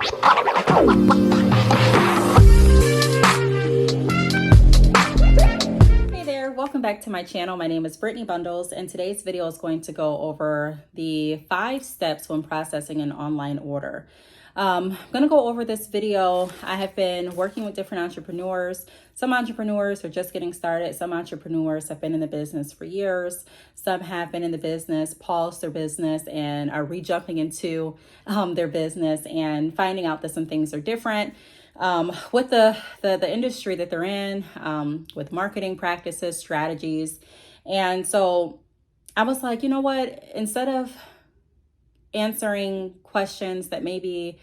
Hey there, welcome back to my channel. My name is Brittney Bundles, and today's video is going to go over the 5 steps when processing an online order. I'm going to go over this video. I have been working with different entrepreneurs. Some entrepreneurs are just getting started. Some entrepreneurs have been in the business for years. Some have been in the business, paused their business, and are re-jumping into their business and finding out that some things are different with the industry that they're in, with marketing practices, strategies. And so I was like, you know what, instead of answering questions that maybe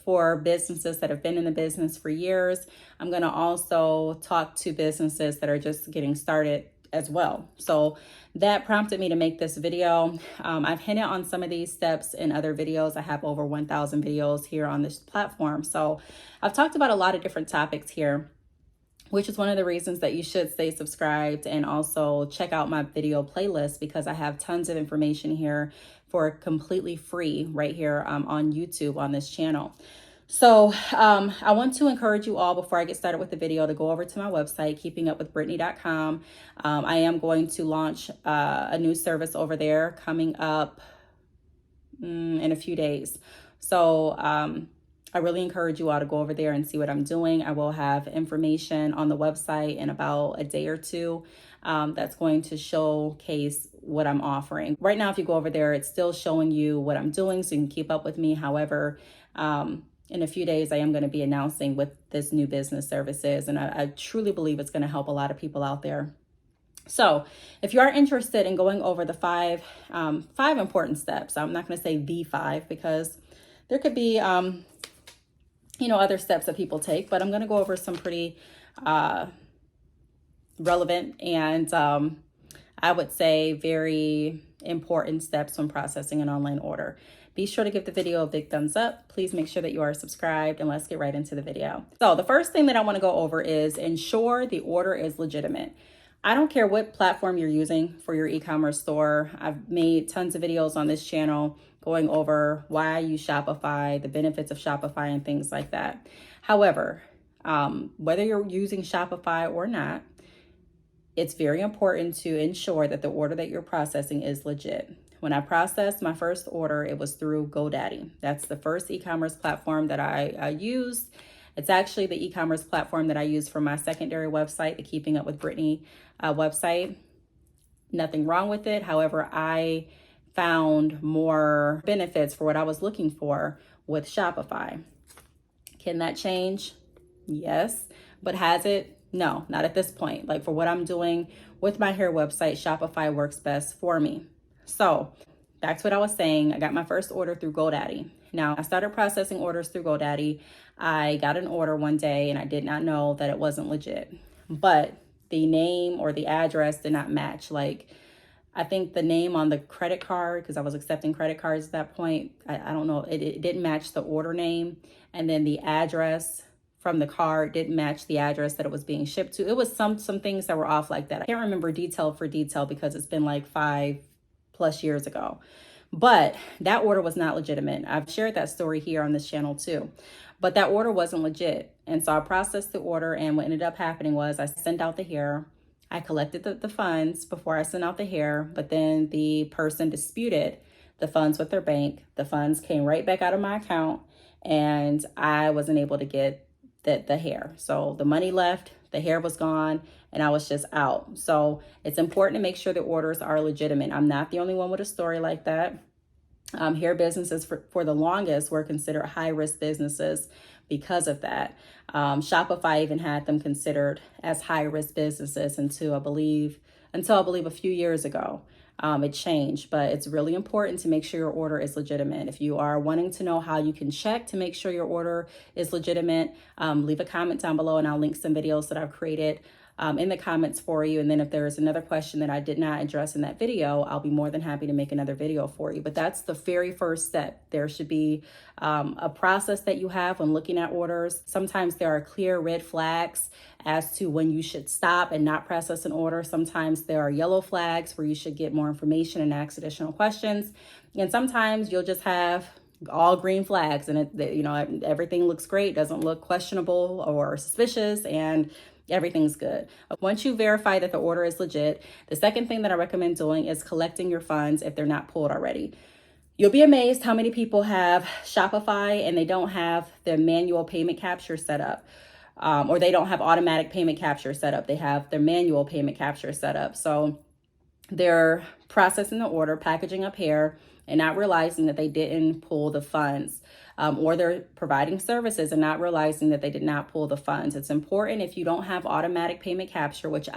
for businesses that have been in the business for years, I'm going to also talk to businesses that are just getting started as well. So that prompted me to make this video. I've hinted on some of these steps in other videos. I have over 1,000 videos here on this platform. So I've talked about a lot of different topics here, which is one of the reasons that you should stay subscribed and also check out my video playlist, because I have tons of information here for completely free right here on YouTube on this channel. So I want to encourage you all, before I get started with the video, to go over to my website, keepingupwithbrittney.com. I am going to launch a new service over there coming up in a few days. So I really encourage you all to go over there and see what I'm doing. I will have information on the website in about a day or two that's going to showcase what I'm offering. Right now, if you go over there, it's still showing you what I'm doing, so you can keep up with me. However, in a few days, I am going to be announcing what this new business service is, and I truly believe it's going to help a lot of people out there. So if you are interested in going over the five important steps, I'm not going to say the 5, because there could be other steps that people take, but I'm going to go over some pretty relevant and I would say very important steps when processing an online order. Be sure to give the video a big thumbs up. Please make sure that you are subscribed, and let's get right into the video. So the first thing that I want to go over is ensure the order is legitimate. I don't care what platform you're using for your e-commerce store. I've made tons of videos on this channel going over why I use Shopify, the benefits of Shopify, and things like that. However, whether you're using Shopify or not, it's very important to ensure that the order that you're processing is legit. When I processed my first order, it was through GoDaddy. That's the first e-commerce platform that I used. It's actually the e-commerce platform that I use for my secondary website, the Keeping Up with Brittney website. Nothing wrong with it. However, I found more benefits for what I was looking for with Shopify. Can that change? Yes. But has it? No, not at this point. Like, for what I'm doing with my hair website, Shopify works best for me. So back to what I was saying, I got my first order through GoDaddy. Now, I started processing orders through GoDaddy. I got an order one day and I did not know that it wasn't legit, but the name or the address did not match. Like, I think the name on the credit card, because I was accepting credit cards at that point, I don't know, it didn't match the order name. And then the address from the card didn't match the address that it was being shipped to. It was some things that were off like that. I can't remember detail for detail because it's been like 5+ years ago. But that order was not legitimate. I've shared that story here on this channel too. But that order wasn't legit. And so I processed the order, and what ended up happening was I sent out the hair. I collected the funds before I sent out the hair, but then the person disputed the funds with their bank. The funds came right back out of my account, and I wasn't able to get the hair. So the money left, the hair was gone, and I was just out. So it's important to make sure the orders are legitimate. I'm not the only one with a story like that. Hair businesses for the longest were considered high-risk businesses because of that. Shopify even had them considered as high-risk businesses until I believe a few years ago. It changed, but it's really important to make sure your order is legitimate. If you are wanting to know how you can check to make sure your order is legitimate, leave a comment down below and I'll link some videos that I've created in the comments for you. And then if there's another question that I did not address in that video, I'll be more than happy to make another video for you. But that's the very first step. There should be a process that you have when looking at orders. Sometimes there are clear red flags as to when you should stop and not process an order. Sometimes there are yellow flags where you should get more information and ask additional questions. And sometimes you'll just have all green flags, and everything looks great, doesn't look questionable or suspicious, and everything's good. Once you verify that the order is legit, the second thing that I recommend doing is collecting your funds if they're not pulled already. You'll be amazed how many people have Shopify and they don't have the manual payment capture set up, or they don't have automatic payment capture set up. They have their manual payment capture set up. So they're processing the order, packaging up here, and not realizing that they didn't pull the funds. Or they're providing services and not realizing that they did not pull the funds. It's important, if you don't have automatic payment capture, which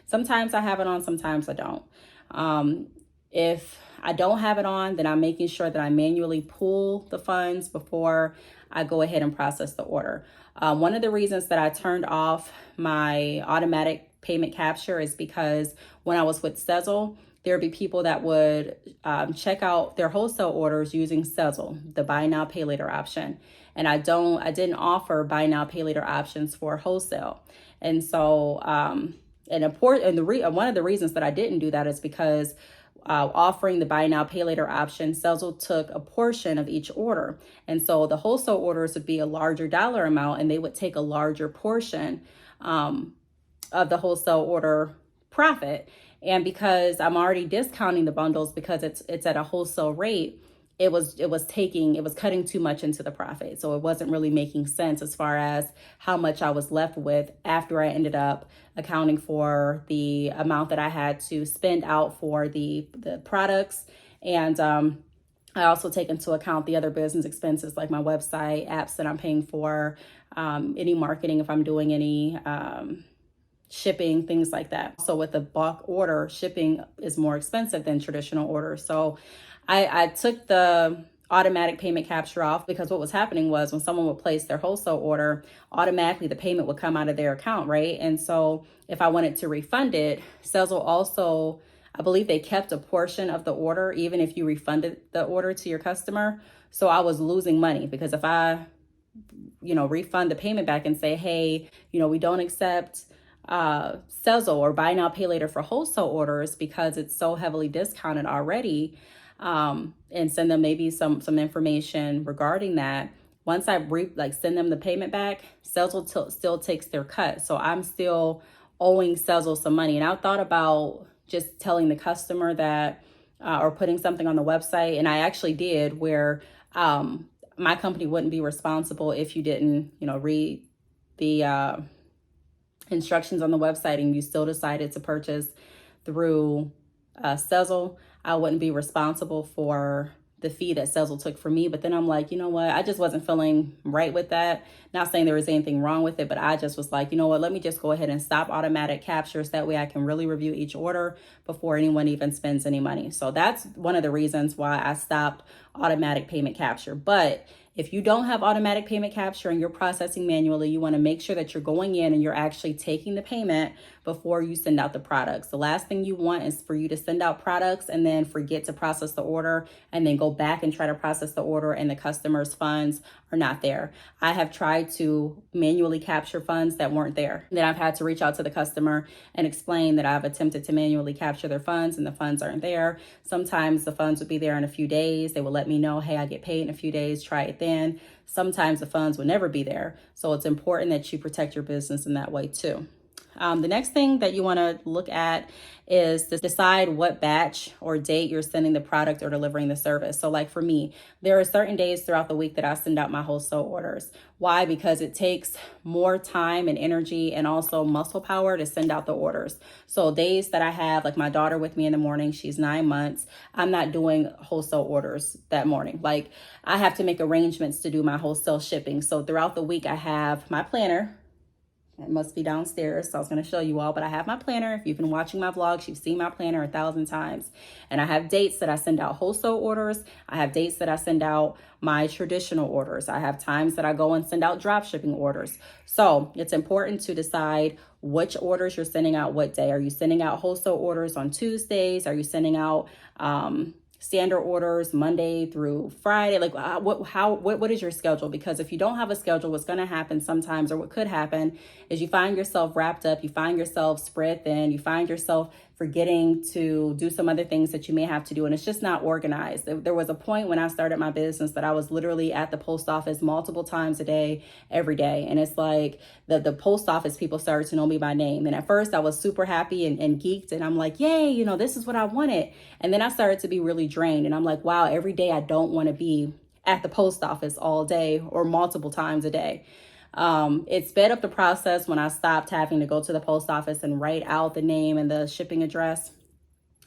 sometimes I have it on, sometimes I don't. If I don't have it on, then I'm making sure that I manually pull the funds before I go ahead and process the order. One of the reasons that I turned off my automatic payment capture is because when I was with Sezzle, there'd be people that would check out their wholesale orders using Sezzle, the buy now, pay later option. And I didn't offer buy now, pay later options for wholesale. And so, one of the reasons that I didn't do that is because offering the buy now, pay later option, Sezzle took a portion of each order. And so the wholesale orders would be a larger dollar amount, and they would take a larger portion of the wholesale order profit. And because I'm already discounting the bundles because it's at a wholesale rate, it was cutting too much into the profit. So it wasn't really making sense as far as how much I was left with after I ended up accounting for the amount that I had to spend out for the products. And I also take into account the other business expenses like my website, apps that I'm paying for, any marketing if I'm doing any shipping, things like that. So with a bulk order, shipping is more expensive than traditional orders. So I took the automatic payment capture off because what was happening was when someone would place their wholesale order, automatically the payment would come out of their account, right? And so if I wanted to refund it, Sezzle also, I believe they kept a portion of the order, even if you refunded the order to your customer. So I was losing money because if I, refund the payment back and say, hey, we don't accept Sezzle or buy now, pay later for wholesale orders because it's so heavily discounted already, and send them maybe some information regarding that. Once I send them the payment back, Sezzle still takes their cut. So I'm still owing Sezzle some money. And I thought about just telling the customer that, or putting something on the website. And I actually did, where my company wouldn't be responsible if you didn't, read the instructions on the website and you still decided to purchase through Sezzle. I wouldn't be responsible for the fee that Sezzle took for me. But then I'm like, you know what? I just wasn't feeling right with that. Not saying there was anything wrong with it, but I just was like, you know what? Let me just go ahead and stop automatic captures. That way I can really review each order before anyone even spends any money. So that's one of the reasons why I stopped automatic payment capture. But if you don't have automatic payment capture and you're processing manually, you want to make sure that you're going in and you're actually taking the payment before you send out the products. The last thing you want is for you to send out products and then forget to process the order and then go back and try to process the order and the customer's funds are not there. I have tried to manually capture funds that weren't there. Then I've had to reach out to the customer and explain that I've attempted to manually capture their funds and the funds aren't there. Sometimes the funds would be there in a few days. They will let me know, hey, I get paid in a few days, try it then. Sometimes the funds will never be there. So it's important that you protect your business in that way too. The next thing that you want to look at is to decide what batch or date you're sending the product or delivering the service. So like for me, there are certain days throughout the week that I send out my wholesale orders. Why? Because it takes more time and energy and also muscle power to send out the orders. So days that I have like my daughter with me in the morning, she's 9 months, I'm not doing wholesale orders that morning. Like I have to make arrangements to do my wholesale shipping. So throughout the week, I have my planner. It must be downstairs, so I was going to show you all, but I have my planner. If you've been watching my vlogs, you've seen my planner 1,000 times. And I have dates that I send out wholesale orders. I have dates that I send out my traditional orders. I have times that I go and send out drop shipping orders. So it's important to decide which orders you're sending out what day. Are you sending out wholesale orders on Tuesdays? Are you sending out standard orders Monday through Friday? Like what is your schedule? Because if you don't have a schedule, what's going to happen sometimes, or what could happen, is you find yourself wrapped up, you find yourself spread thin, you find yourself forgetting to do some other things that you may have to do. And it's just not organized. There was a point when I started my business that I was literally at the post office multiple times a day, every day. And it's like the post office people started to know me by name. And at first I was super happy and geeked. And I'm like, yay, you know, this is what I wanted. And then I started to be really drained. And I'm like, wow, every day I don't want to be at the post office all day or multiple times a day. It sped up the process when I stopped having to go to the post office and write out the name and the shipping address.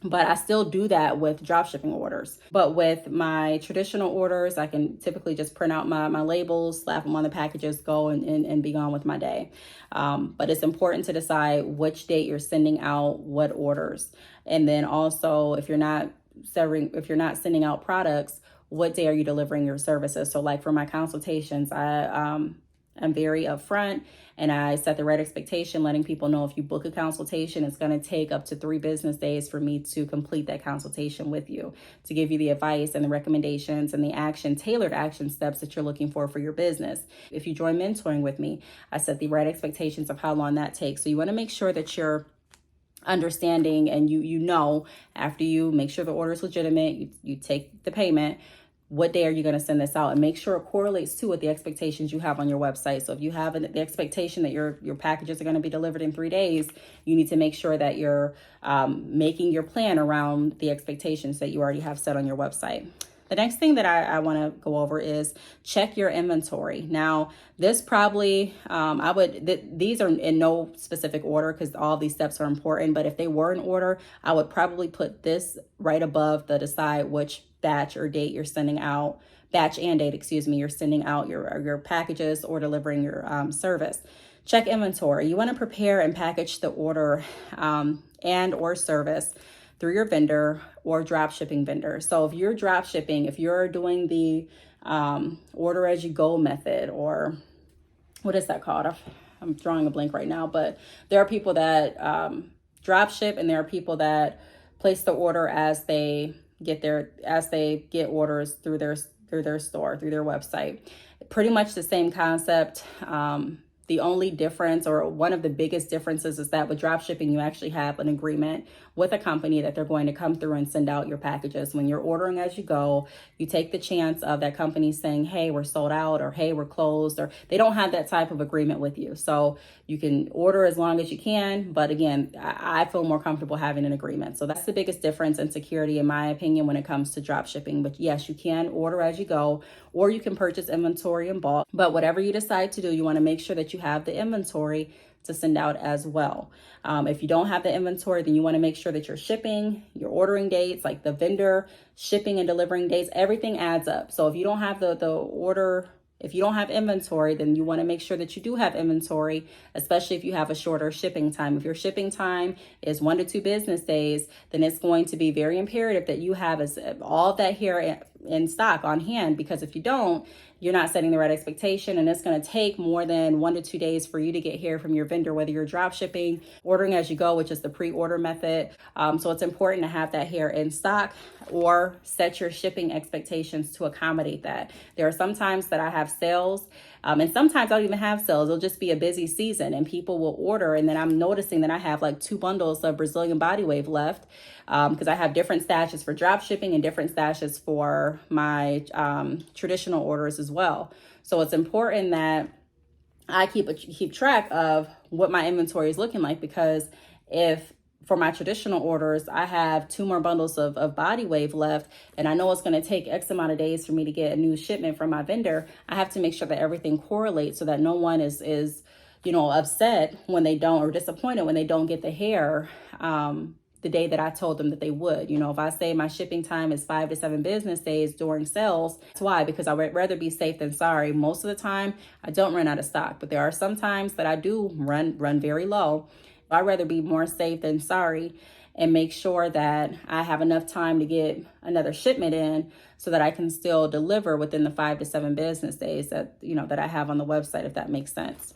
But I still do that with drop shipping orders. But with my traditional orders, I can typically just print out my labels, slap them on the packages, go and be gone with my day. But it's important to decide which date you're sending out what orders. And then also, if you're not sending out products, what day are you delivering your services? So like for my consultations, I'm very upfront and I set the right expectation, letting people know if you book a consultation, it's going to take up to 3 business days for me to complete that consultation with you, to give you the advice and the recommendations and the tailored action steps that you're looking for your business. If you join mentoring with me, I set the right expectations of how long that takes. So you want to make sure that you're understanding and you know, after you make sure the order is legitimate, you take the payment, what day are you going to send this out, and make sure it correlates to what the expectations you have on your website. So if you have the expectation that your packages are going to be delivered in 3 days, you need to make sure that you're making your plan around the expectations that you already have set on your website. The next thing that I want to go over is check your inventory. Now, this probably, these are in no specific order because all these steps are important, but if they were in order, I would probably put this right above the decide which batch or date you're sending out, batch and date, you're sending out your packages or delivering your service. Check inventory. You want to prepare and package the order and or service through your vendor or drop shipping vendor. So if you're drop shipping, if you're doing the order as you go method, or what is that called? I'm drawing a blank right now, but there are people that drop ship and there are people that place the order as they get orders through their store, through their website. Pretty much the same concept. The only difference, or one of the biggest differences, is that with drop shipping, you actually have an agreement with a company that they're going to come through and send out your packages. When you're ordering as you go, you take the chance of that company saying, hey, we're sold out, or hey, we're closed, or they don't have that type of agreement with you. So you can order as long as you can. But again, I feel more comfortable having an agreement. So that's the biggest difference in security, in my opinion, when it comes to drop shipping. But yes, you can order as you go, or you can purchase inventory in bulk. But whatever you decide to do, you want to make sure that you have the inventory to send out as well. If you don't have the inventory, then you want to make sure that your shipping, your ordering dates, like the vendor shipping and delivering dates, everything adds up. So if you don't have if you don't have inventory, then you want to make sure that you do have inventory, especially if you have a shorter shipping time. If your shipping time is 1 to 2 business days, then it's going to be very imperative that you have all of that here in stock on hand, because if you don't, you're not setting the right expectation, and it's going to take more than 1 to 2 days for you to get here from your vendor, whether you're drop shipping, ordering as you go, which is the pre-order method. So it's important to have that here in stock, or set your shipping expectations to accommodate that. There are some times that I have sales, and sometimes I don't even have sales. It'll just be a busy season and people will order, and then I'm noticing that I have like 2 bundles of Brazilian body wave left, because I have different stashes for drop shipping and different stashes for my traditional orders as well. So it's important that I keep track of what my inventory is looking like, because if for my traditional orders, I have 2 more bundles of body wave left, and I know it's going to take X amount of days for me to get a new shipment from my vendor. I have to make sure that everything correlates so that no one is upset when they don't, or disappointed when they don't get the hair the day that I told them that they would. If I say my shipping time is 5 to 7 business days during sales, that's why, because I would rather be safe than sorry. Most of the time, I don't run out of stock, but there are some times that I do run very low. I'd rather be more safe than sorry and make sure that I have enough time to get another shipment in so that I can still deliver within the 5 to 7 business days that I have on the website, if that makes sense.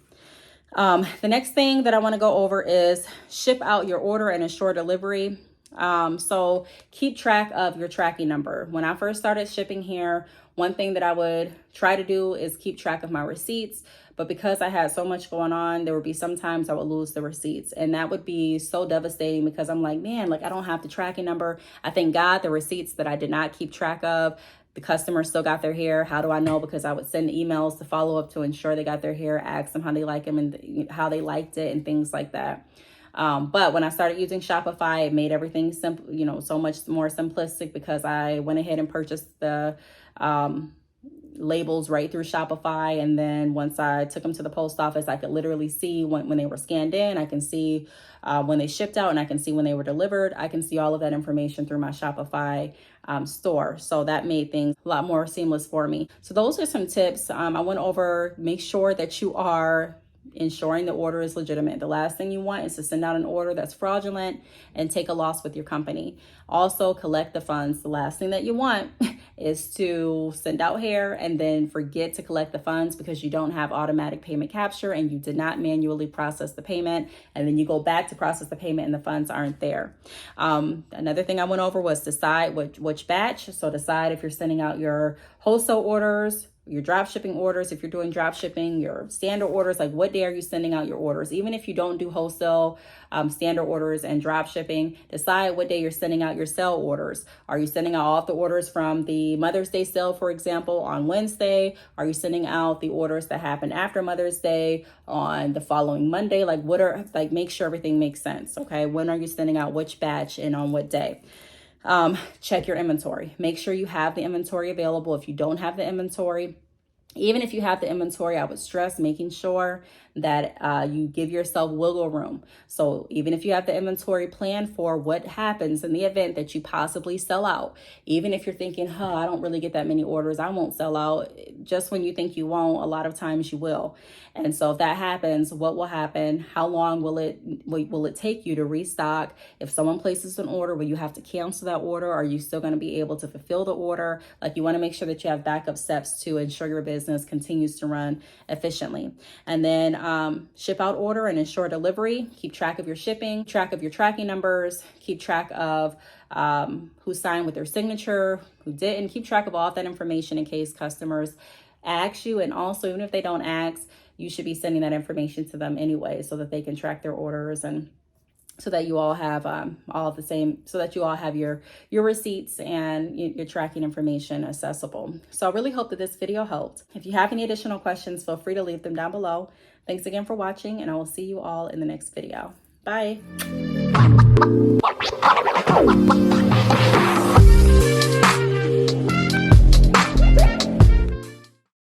The next thing that I want to go over is ship out your order and ensure delivery. So keep track of your tracking number. When I first started shipping here, one thing that I would try to do is keep track of my receipts. But because I had so much going on, there would be sometimes I would lose the receipts. And that would be so devastating because I'm like, man, like I don't have the tracking number. I thank God the receipts that I did not keep track of, the customer still got their hair. How do I know? Because I would send emails to follow up to ensure they got their hair, ask them how they like them and how they liked it and things like that. But when I started using Shopify, it made everything simple, you know, so much more simplistic because I went ahead and purchased the labels right through Shopify. And then once I took them to the post office, I could literally see when they were scanned in. I can see when they shipped out, and I can see when they were delivered. I can see all of that information through my Shopify store. So that made things a lot more seamless for me. So those are some tips. I went over, make sure that you are ensuring the order is legitimate. The last thing you want is to send out an order that's fraudulent and take a loss with your company. Also, collect the funds. The last thing that you want is to send out hair and then forget to collect the funds because you don't have automatic payment capture and you did not manually process the payment. And then you go back to process the payment and the funds aren't there. Another thing I went over was decide which batch. So decide if you're sending out your wholesale orders, your drop shipping orders, if you're doing drop shipping, your standard orders, like what day are you sending out your orders? Even if you don't do wholesale, standard orders and drop shipping, decide what day you're sending out your sale orders. Are you sending out all of the orders from the Mother's Day sale, for example, on Wednesday? Are you sending out the orders that happen after Mother's Day on the following Monday? Like make sure everything makes sense. Okay. When are you sending out which batch and on what day? Check your inventory. Make sure you have the inventory available. If you don't have the inventory, even if you have the inventory, I would stress making sure that you give yourself wiggle room. So even if you have the inventory, plan for what happens in the event that you possibly sell out. Even if you're thinking, I don't really get that many orders, I won't sell out. Just when you think you won't, a lot of times you will. And so if that happens, what will happen? How long will it take you to restock? If someone places an order, will you have to cancel that order? Are you still going to be able to fulfill the order? Like, you want to make sure that you have backup steps to ensure your business continues to run efficiently. And then ship out order and ensure delivery. Keep track of your shipping, track of your tracking numbers, keep track of who signed with their signature, who didn't. Keep track of all of that information in case customers ask you. And also, even if they don't ask, you should be sending that information to them anyway so that they can track their orders and so that you all have all of the same, so that you all have your receipts and your tracking information accessible. So I really hope that this video helped. If you have any additional questions, feel free to leave them down below. Thanks again for watching, and I will see you all in the next video. Bye.